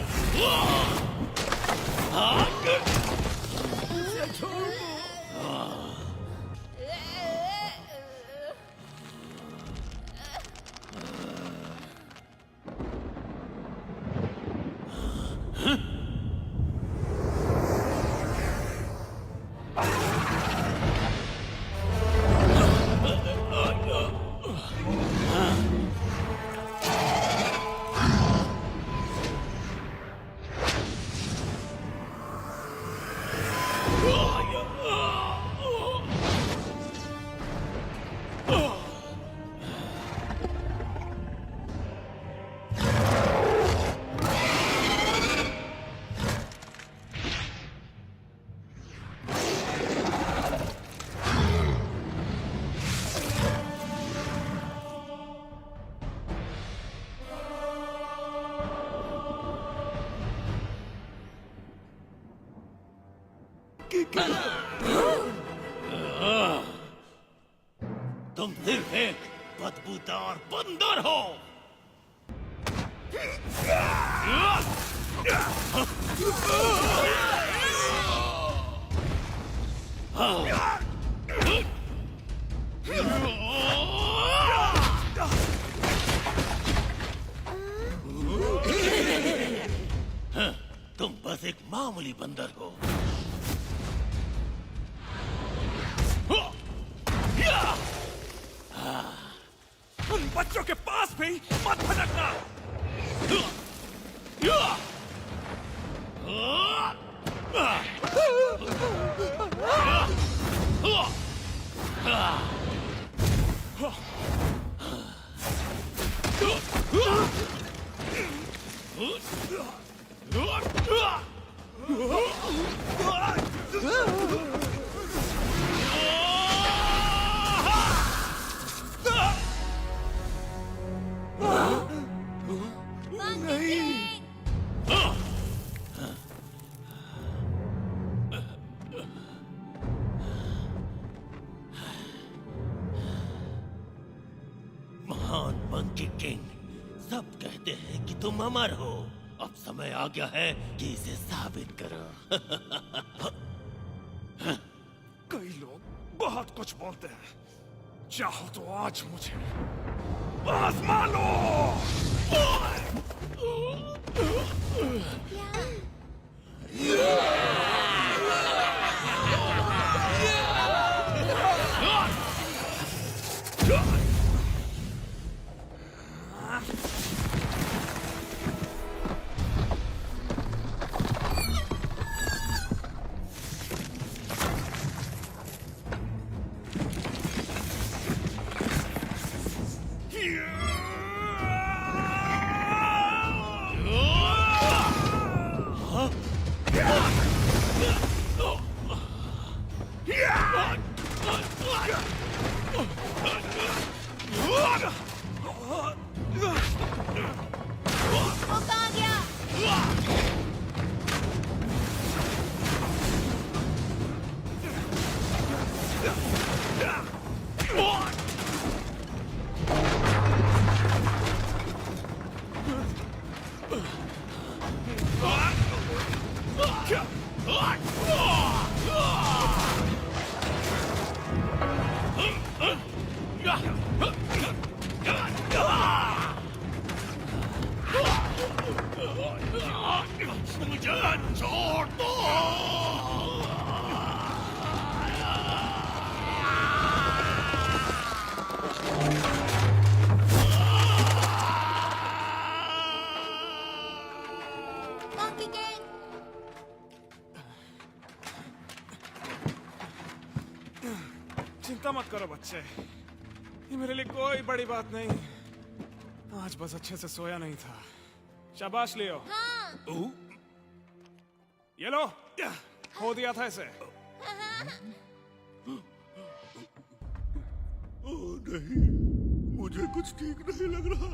तुम सिर्फ एक बदबूदार बंदर हो। तुम बस एक मामूली बंदर हो। उन बच्चों के पास भी मत भटकना। महान मंकी किंग, सब कहते हैं कि तुम अमर हो। अब समय आ गया है कि इसे साबित करो। कई लोग बहुत कुछ बोलते हैं, चाहो तो आज मुझे आजमा लो। वो कहाँ गया? मुझे छोड़ दो। Monkey King! चिंता मत करो बच्चे, ये मेरे लिए कोई बड़ी बात नहीं। आज बस अच्छे से सोया नहीं था। शाबाश लियो। हाँ। ये लो, खो दिया था इसे। ओह नहीं, मुझे कुछ ठीक नहीं लग रहा।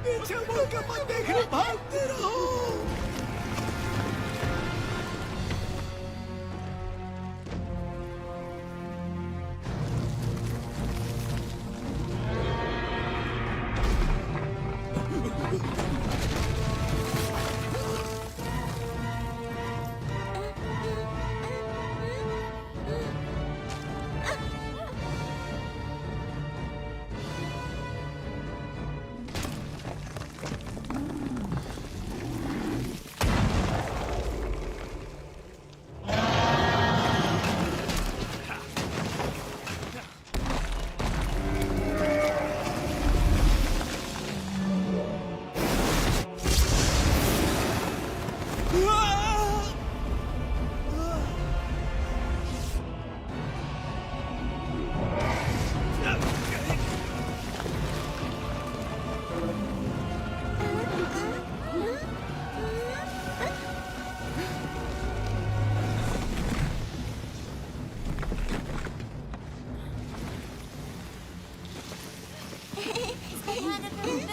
पीछे मुड़ के मत देखना, भागते रहो।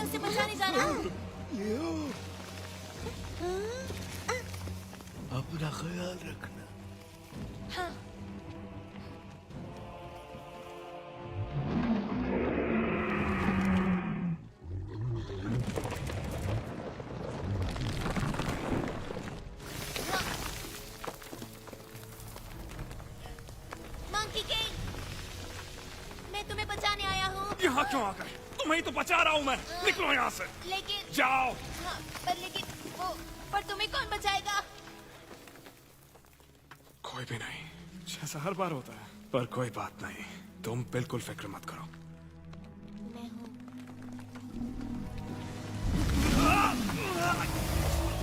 उसे बचाने जाना। अपना ख्याल रखना। हाँ। मंकी किंग, मैं तुम्हें बचाने आया हूँ। यहाँ क्यों आ गए? तुम्हें ही तो बचा रहा हूँ मैं। निकलो यहाँ से। लेकिन जाओ। हाँ, पर तुम्हें कौन बचाएगा? कोई भी नहीं, जैसा हर बार होता है। पर कोई बात नहीं, तुम बिल्कुल फिक्र मत करो। मैं हूँ।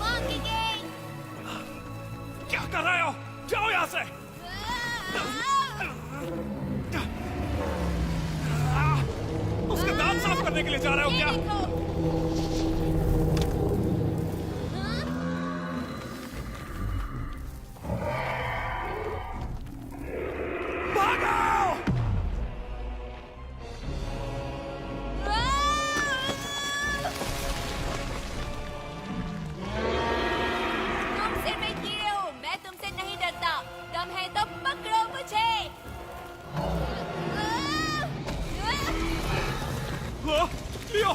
मंकी किंग, क्या कर रहे हो? जाओ यहाँ से। उसके दांत साफ करने के लिए जा रहे हो क्या? तुम सिर में कीड़े हो, मैं तुमसे नहीं डरता। दम है तो पकड़ो मुझे। लियो।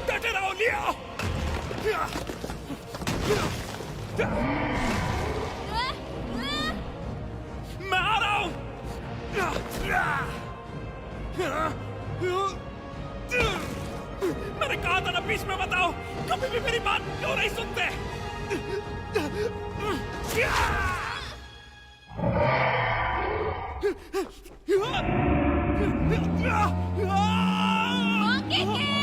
डटे रहो, लियो। मैं आ रहा हूँ। मैंने कहा था ना बीच में बताओ, कभी भी मेरी बात क्यों नहीं सुनते? Monkey king!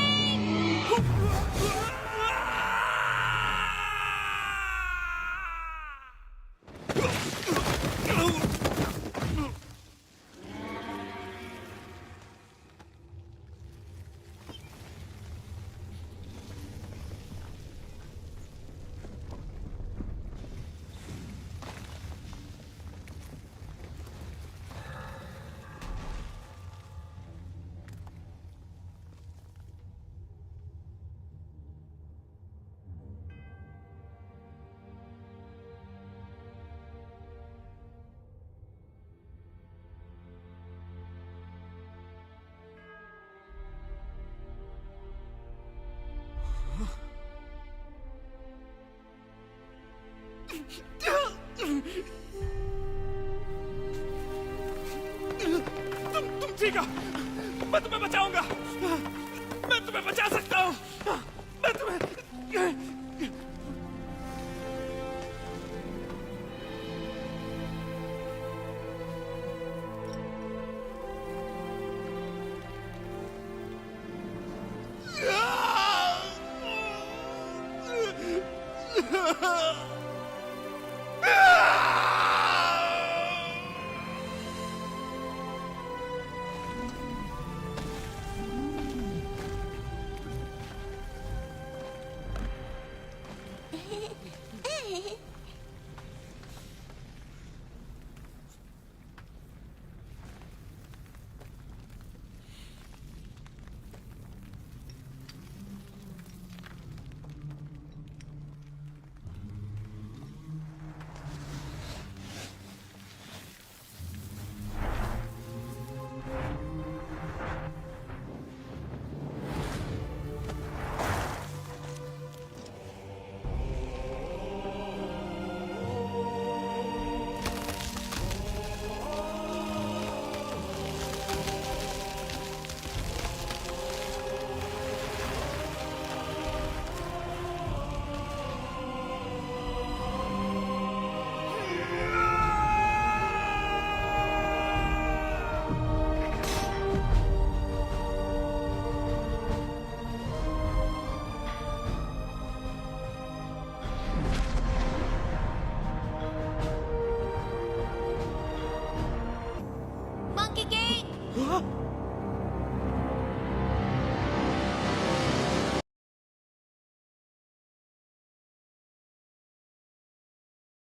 तुम ठीक हो? मैं तुम्हें बचाऊंगा। मैं तुम्हें बचा सकता हूँ। मैं तुम्हें